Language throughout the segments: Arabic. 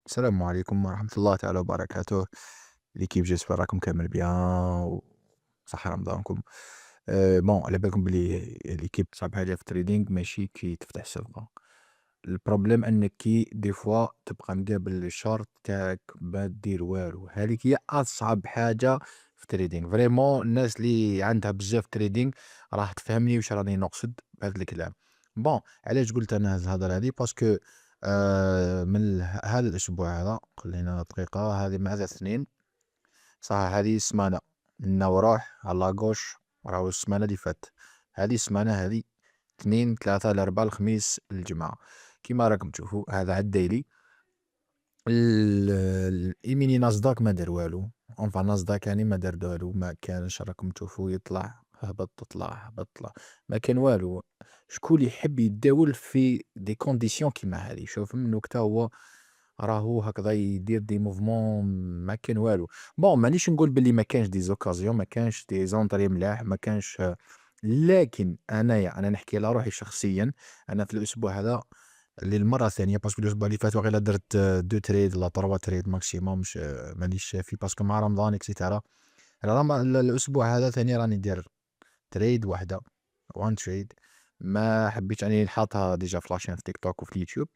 السلام عليكم ورحمة الله تعالى وبركاته. ليكيب جيسبر راكم كامل بيان وصحة رمضانكم. بون على بالكم بلي ليكيب صعب حاجة في التريدينغ ماشي كي تفتح صفقة. البروبليم انك كي دي فوا تبقى مقابل الشارت تاعك ما دير والو، هذيك هي اصعب حاجة في التريدينغ. فريمون الناس اللي عندها بزاف تريدينغ راح تفهمني واش راني نقصد بهذا الكلام. بون علاش قلت انا هاد الهضرة هادي؟ باسكو من هذا الأسبوع هذا خلّينا دقيقة هذه مع هذا الاثنين، صح هذه السمانة لنا وراح على لاغوش راهو السمانة اللي فاتت، هذه السمانة هذه اثنين، ثلاثة، الأربعاء، الخميس، الجمعة، كيما راكم تشوفوا هذا على الديلي الإيميني ناسداك ما دار والو، أونفا ناسداك يعني ما دار والو، ما كانش راكم تشوفوا يطلع هبط طلع هبط طلع، ما كان والو. شكون اللي يحب يتداول في دي كونديسيون كيما هذي؟ شوف من وقتها هو راهو هكذا يدير دي موفمون ما كان والو. بون مانيش نقول بلي ما كانش دي زوكازيون، ما كانش دي زونطري ملاح، ما كانش، لكن انايا انا نحكي على روحي شخصيا. انا في الاسبوع هذا للمره الثانيه، باسكو الاسبوع اللي فات واقيلا درت دو تريد ولا تروا تريد ماكسيموم، مش مانيش شافي باسكو مع رمضان اكسيتيرا. الاسبوع هذا ثاني راني داير تريد واحده، وان تريد. ما حبيتش اني نحطها ديجا في لاشين في تيك توك وفي اليوتيوب،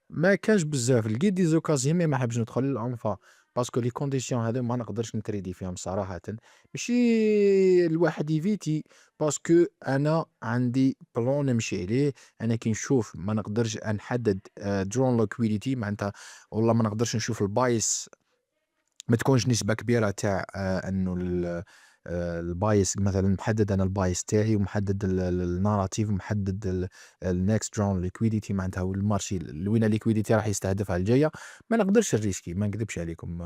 ما كانش بزاف لقيت دي زوكازيون مي ما حبش ندخل اونفا، باسكو لي كونديسيون هذو ما نقدرش نتريدي فيهم صراحة. ماشي الواحد يفيتي، باسكو انا عندي بلان نمشي عليه. انا كي نشوف ما نقدرش نحدد درون ليكويديتي معناتها، والله ما نقدرش نشوف البايس، ما تكونش نسبة كبيرة تاع انه البايس مثلا محدد، انا البايس تاعي ومحدد الناراتيف ومحدد النكست راوند ليكويديتي معناتها، والمارشي لوين الليكويديتي راح يستهدفها الجايه. ما نقدرش الريسكي، ما نكذبش عليكم.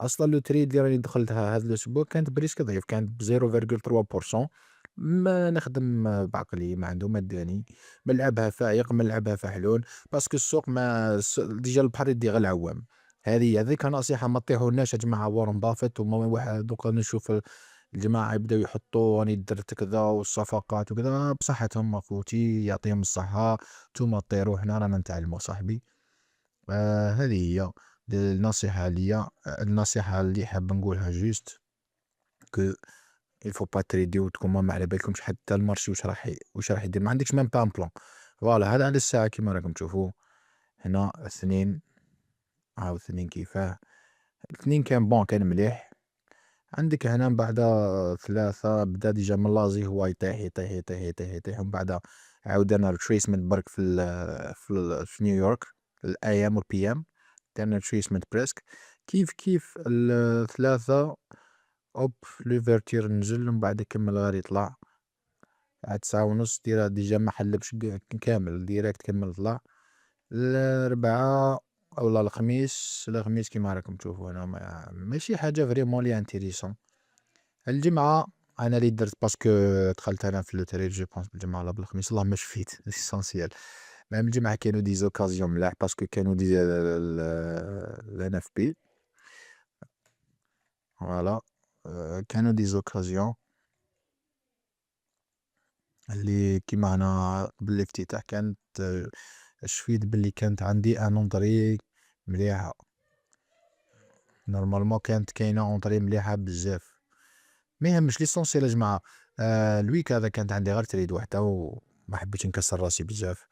اصلا لو تريد اللي راني دخلتها هذا الاسبوع كانت بريسك ضعيف، كانت ب 0.3%. ما نخدم بعقلي، ما عنده ما داني، ملعبها فايق ملعبها فحلول، باسكو السوق ما ديجا البحر يدي غير العوام. هذيك نصيحة ما تطيحولناش يا جماعة، وارن بافيت وما واحد دوكا نشوف الجماعة يبداو يحطوا راني درت كذا والصفقات وكذا بصحتهم اخوتي يعطيهم الصحة، نتوما طيروا حنا رانا نتعلموا صاحبي. هذه هي النصيحة ليا. النصيحة اللي حاب نقولها جوست كو الفو با تريديو وتكونوا ما على بالكمش حتى المارشي واش راح يدير، ما عندكش ميم با ان بلان. فوالا هذا على الساعة كيما راكم تشوفوا هنا اثنين، عاود اثنين كيفاه، الاثنين كان بون كان مليح. عندك هنا من بعد ثلاثة بدا ديجا من لازي هو يطيح يطيح يطيح يطيح يطيح، ومن بعد عاودنا ريتريسمنت برك في نيويورك الاي ام والبي ام، درنا ريتريسمنت بريسك كيف الثلاثة. اوب ليفرتير نزل ومن بعد كمل غير يطلع على 9:30 ديجا ما حلبش كامل ديريكت كمل طلع. الأربعاء أولا الخميس كيما راكم تشوفوا هنا ماشي حاجة فريمون لي انتيريسون. الجمعة أنا اللي درت باسكو دخلت أنا في لوتري جو بونس بالجمعة ولا بالخميس الله ما شفيت ليسونسيال. ميم الجمعة كانوا دي زوكازيون ملاح باسكو كانوا دي الان اف بي، فوالا. كانوا دي زوكازيون اللي كيما أنا قبل الافتتاح كانت شفيت بلي كانت عندي ان اونطري مليحة، نورمالمون كانت كاينة اونطري مليحة بزاف. ما يهمش ليسونسيال يا جماعة. الويك هذا كانت عندي غير تريد وحدة وما حبيتش نكسر راسي بزاف.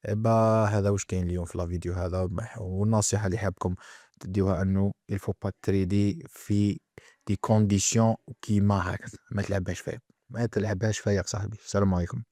با هذا واش كاين اليوم في لا فيديو هذا، والنصيحة اللي حابكم تديوها انه الفو با تريدي في دي كونديسيون كيما هكذا، ما تلعبهاش فايق، ما تلعبهاش فايق صاحبي. السلام عليكم.